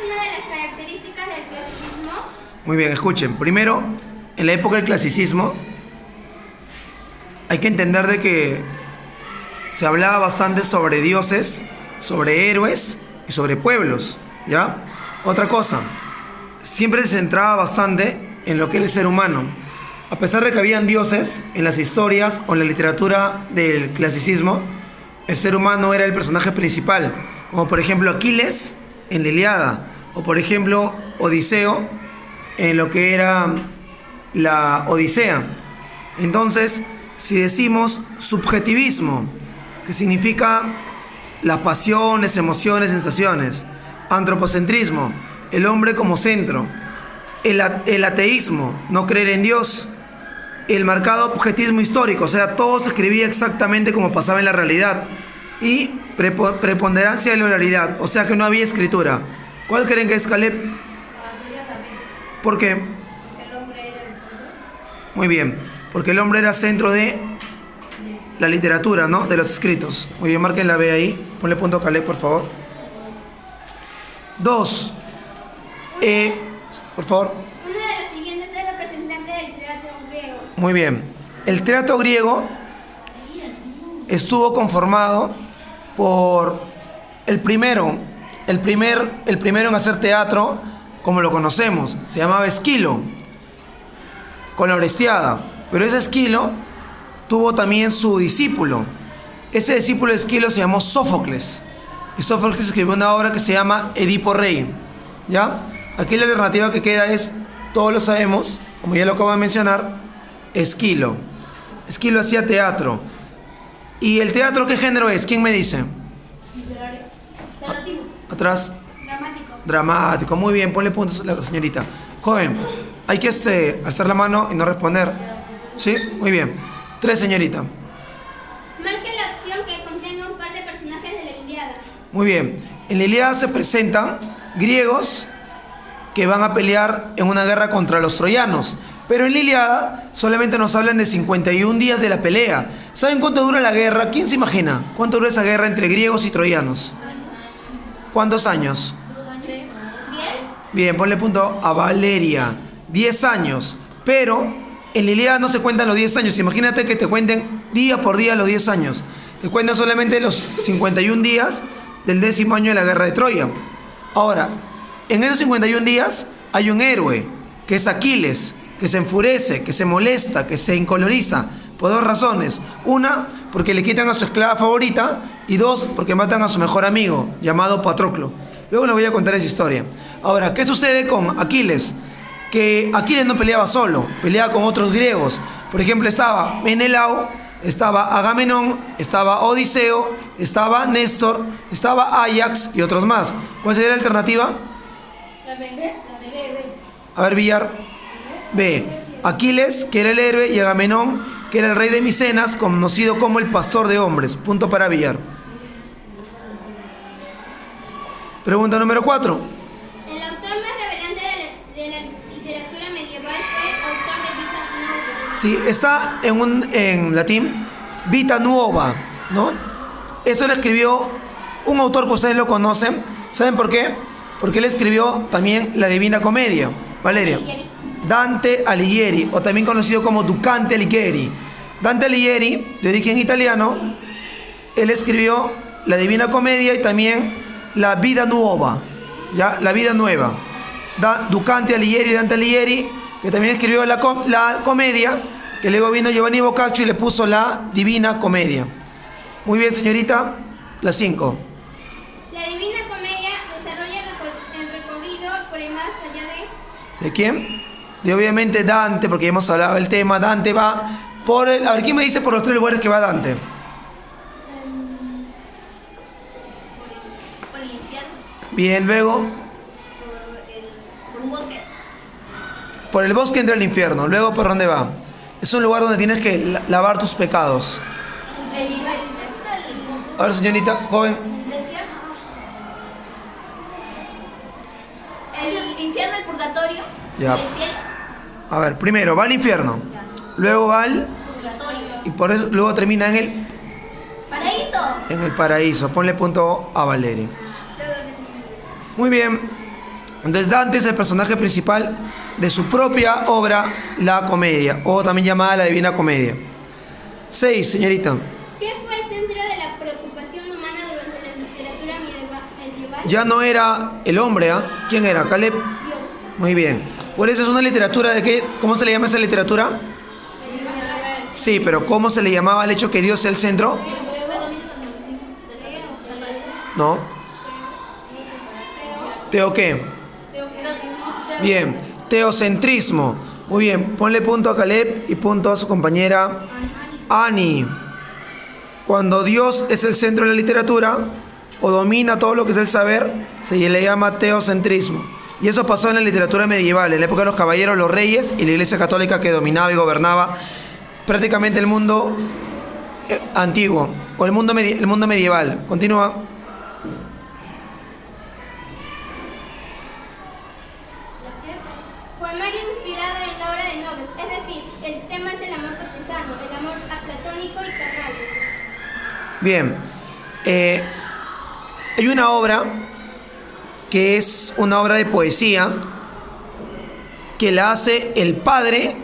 una de las características del clasicismo? Muy bien, escuchen. Primero, en la época del clasicismo, hay que entender de que se hablaba bastante sobre dioses, sobre héroes y sobre pueblos, ¿ya? Otra cosa, siempre se centraba bastante en lo que es el ser humano. A pesar de que habían dioses en las historias o en la literatura del clasicismo, el ser humano era el personaje principal, como por ejemplo Aquiles en la Ilíada, o por ejemplo Odiseo en lo que era la Odisea. Entonces, si decimos subjetivismo, que significa las pasiones, emociones, sensaciones, antropocentrismo, el hombre como centro, el ateísmo, no creer en Dios, el marcado objetismo histórico, o sea, todo se escribía exactamente como pasaba en la realidad, y preponderancia de la oralidad, o sea que no había escritura. ¿Cuál creen que es, Caleb? ¿Por qué? Muy bien, porque el hombre era centro de la literatura, ¿no? De los escritos. Muy bien, marquen la B ahí. Ponle punto a Caleb, por favor. 2. Por favor. Uno de los siguientes es representante del teatro griego. Muy bien. El teatro griego estuvo conformado por el primero en hacer teatro como lo conocemos. Se llamaba Esquilo, con la Orestiada. Pero ese Esquilo tuvo también su discípulo. Ese discípulo de Esquilo se llamó Sófocles. Y Sófocles escribió una obra que se llama Edipo Rey. ¿Ya? Aquí la alternativa que queda es, todos lo sabemos, como ya lo acabo de mencionar, Esquilo. Esquilo hacía teatro. ¿Y el teatro qué género es? ¿Quién me dice? Literario. Narrativo. Atrás. Dramático. Dramático. Muy bien, ponle puntos a la señorita. Joven, hay que alzar la mano y no responder. ¿Sí? Muy bien. 3, señorita. Marque la opción que contenga un par de personajes de la Ilíada. Muy bien. En la Ilíada se presentan griegos que van a pelear en una guerra contra los troyanos. Pero en la Ilíada solamente nos hablan de 51 días de la pelea. ¿Saben cuánto dura la guerra? ¿Quién se imagina? ¿Cuánto dura esa guerra entre griegos y troyanos? ¿Cuántos años? 10. Bien, ponle punto a Valeria. 10 años. Pero en la Ilíada no se cuentan los 10 años. Imagínate que te cuenten día por día los 10 años. Te cuentan solamente los 51 días del 10º año de la guerra de Troya. Ahora, en esos 51 días hay un héroe, que es Aquiles, que se enfurece, que se molesta, que se incoloriza, por 2 razones. Una, porque le quitan a su esclava favorita, y 2, porque matan a su mejor amigo, llamado Patroclo. Luego les voy a contar esa historia. Ahora, ¿qué sucede con Aquiles? Que Aquiles no peleaba solo, peleaba con otros griegos. Por ejemplo, estaba Menelao, estaba Agamenón, estaba Odiseo, estaba Néstor, estaba Ajax y otros más. ¿Cuál sería la alternativa? La B. A ver, Villar. B. Aquiles, que era el héroe, y Agamenón, que era el rey de Micenas, conocido como el pastor de hombres. Punto para Villar. Pregunta número 4. El autor más revelante de la literatura medieval fue autor de Vita Nuova. Sí, está en latín, Vita Nuova, ¿no? Eso lo escribió un autor que ustedes lo conocen. ¿Saben por qué? Porque él escribió también la Divina Comedia. Valeria. Dante Alighieri, o también conocido como Ducante Alighieri. Dante Alighieri, de origen italiano, él escribió la Divina Comedia y también la Vida Nuova, ¿ya? La Vida Nueva. Ducante Alighieri, Dante Alighieri, que también escribió la comedia, que luego vino Giovanni Boccaccio y le puso la Divina Comedia. Muy bien, señorita, la 5. La Divina Comedia desarrolla el recorrido por el más allá de... ¿De quién? De obviamente Dante, porque ya hemos hablado del tema. Dante va por el... A ver, ¿quién me dice por los 3 lugares que va Dante? Por el infierno. Bien, luego... Por un bosque. Por el bosque entra el infierno. Luego, ¿por dónde va? Es un lugar donde tienes que lavar tus pecados. A ver, señorita, joven. El infierno, el purgatorio. Ya. El cielo. A ver, primero va al infierno. Luego va al... Purgatorio. Y por eso luego termina en el... Paraíso. En el paraíso. Ponle punto a Valeria. Muy bien. Entonces Dante es el personaje principal de su propia obra, La Comedia, o también llamada La Divina Comedia. 6, señorita. ¿Qué fue el centro de la preocupación humana durante la literatura medieval? Ya no era el hombre, ¿ah? ¿Quién era? Caleb. Dios. Muy bien. Por eso es una literatura de qué. ¿Cómo se le llama esa literatura? Sí, pero ¿cómo se le llamaba al hecho que Dios sea el centro? No. ¿Teo qué? Bien. Teocentrismo. Muy bien. Ponle punto a Caleb y punto a su compañera Ani. Cuando Dios es el centro de la literatura o domina todo lo que es el saber, se le llama teocentrismo. Y eso pasó en la literatura medieval, en la época de los caballeros, los reyes y la Iglesia Católica que dominaba y gobernaba prácticamente el mundo antiguo o el mundo medieval. Continúa. Poemario inspirado en la obra de Nobes, es decir, el tema es el amor cortesano, el amor aplatónico y carnal. Bien, hay una obra que es una obra de poesía que la hace el padre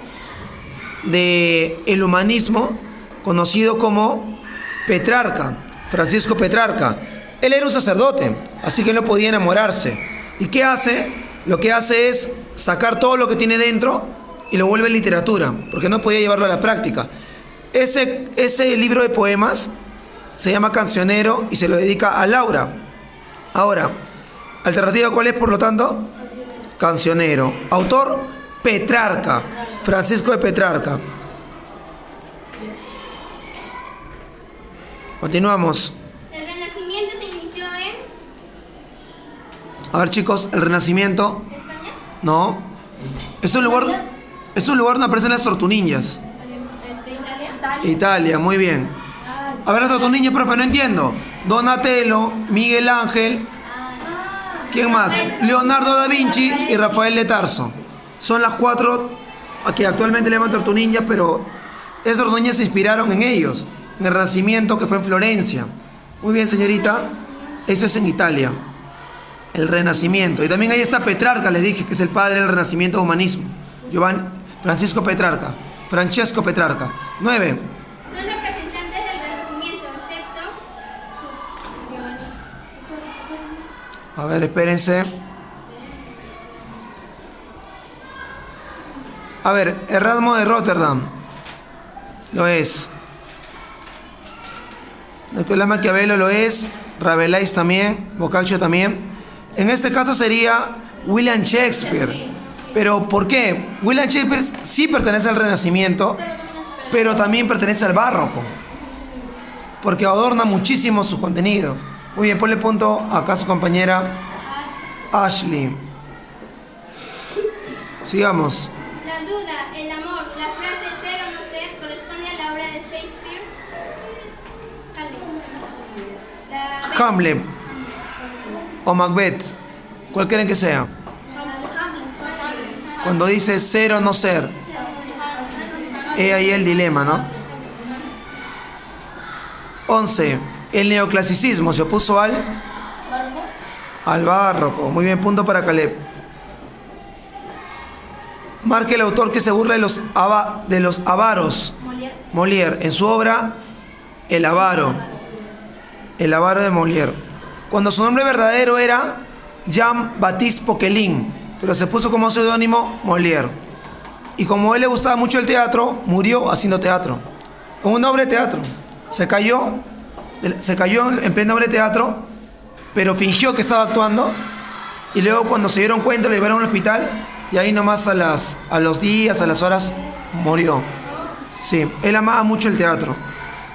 del humanismo, conocido como Petrarca, Francisco Petrarca. Él era un sacerdote, así que no podía enamorarse. ¿Y qué hace? Lo que hace es sacar todo lo que tiene dentro y lo vuelve literatura, porque no podía llevarlo a la práctica. Ese libro de poemas se llama Cancionero y se lo dedica a Laura. Ahora, ¿alternativa cuál es, por lo tanto? Cancionero. Autor, Petrarca, Francisco de Petrarca. Continuamos. El Renacimiento se inició en A ver, chicos, el Renacimiento. España, No. Es un lugar donde aparecen las tortunillas. Italia, Italia, muy bien. A ver, las tortunillas, profe, no entiendo. Donatello, Miguel Ángel. ¿Quién más? Leonardo da Vinci y Rafael de Tarso. Son las 4 que actualmente le llaman tortunillas, pero esas tortunillas se inspiraron en ellos, en el Renacimiento que fue en Florencia. Muy bien, señorita. Eso es en Italia. El Renacimiento. Y también ahí está Petrarca, les dije, que es el padre del Renacimiento humanismo. Francesco Petrarca. 9. son representantes del Renacimiento, excepto A ver, espérense. A ver, Erasmo de Rotterdam. Lo es. Nicolás Maquiavelo lo es. Rabelais también. Boccaccio también. En este caso sería William Shakespeare. ¿Pero por qué? William Shakespeare sí pertenece al Renacimiento, pero también pertenece al Barroco, porque adorna muchísimo sus contenidos. Muy bien, ponle punto acá a su compañera Ashley. Sigamos. la duda, el amor. La frase ser o no ser corresponde a la obra de Shakespeare. Hamlet o Macbeth, ¿cuál quieren que sea? Cuando dice ser o no ser, es ahí el dilema, ¿no? 11. El neoclasicismo se opuso al barroco. Muy bien, punto para Caleb. Marque el autor que se burla de los avaros. Molière, en su obra El avaro. El avaro de Molière. Cuando su nombre verdadero era Jean-Baptiste Poquelin, pero se puso como seudónimo Molière. Y como a él le gustaba mucho el teatro, murió haciendo teatro. Con una obra de teatro. Se cayó en plena obra de teatro, pero fingió que estaba actuando. Y luego cuando se dieron cuenta lo llevaron al hospital y ahí nomás a los días, a las horas, murió. Sí, él amaba mucho el teatro.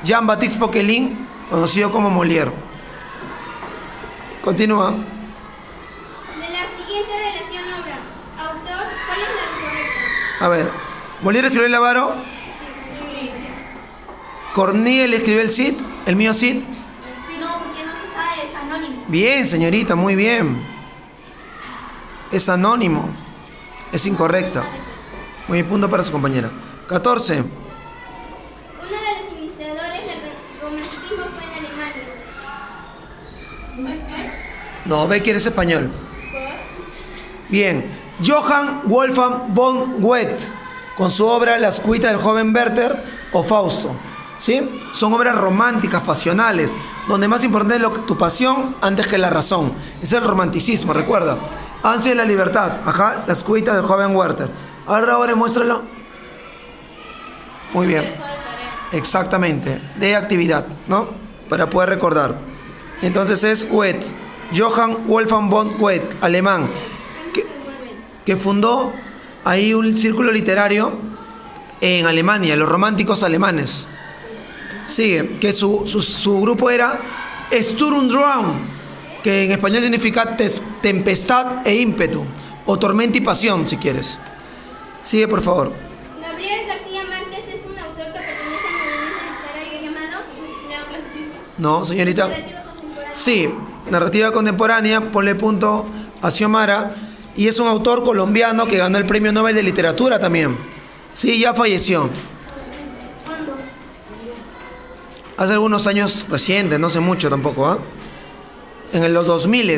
Jean-Baptiste Poquelin, conocido como Molière. Continúa. De la siguiente relación obra, autor, ¿cuál es la correcta? A ver, Molière escribió el avaro. Corneille escribió el Cid, el mío Cid. Sí, no, porque no se sabe, es anónimo. Bien, señorita, muy bien. Es anónimo. Es incorrecta. Muy bien, punto para su compañera. 14. Uno de los iniciadores del romanticismo fue en Alemania. No, Becker es español. Bien, Johann Wolfgang von Goethe, con su obra Las cuitas del joven Werther o Fausto. ¿Sí? Son obras románticas, pasionales, donde más importante es tu pasión antes que la razón. Ese es el romanticismo, recuerda. Ansia de la libertad, ajá, Las cuitas del joven Werther. Ahora muéstralo. Muy bien. Exactamente, de actividad, ¿no? Para poder recordar. Entonces es Goethe, Johann Wolfgang von Goethe, alemán, que fundó ahí un círculo literario en Alemania, los románticos alemanes. Sigue, que su grupo era Sturm und Drang, que en español significa tempestad e ímpetu, o tormenta y pasión, si quieres. Sigue, por favor. Gabriel García Márquez es un autor que pertenece al movimiento literario llamado neoclasicismo. No, señorita. Narrativa contemporánea. Sí, narrativa contemporánea, ponle punto a Xiomara. Y es un autor colombiano que ganó el Premio Nobel de Literatura también. Sí, ya falleció. ¿Cuándo? Hace algunos años recientes, no hace mucho tampoco, ¿ah? En los 2000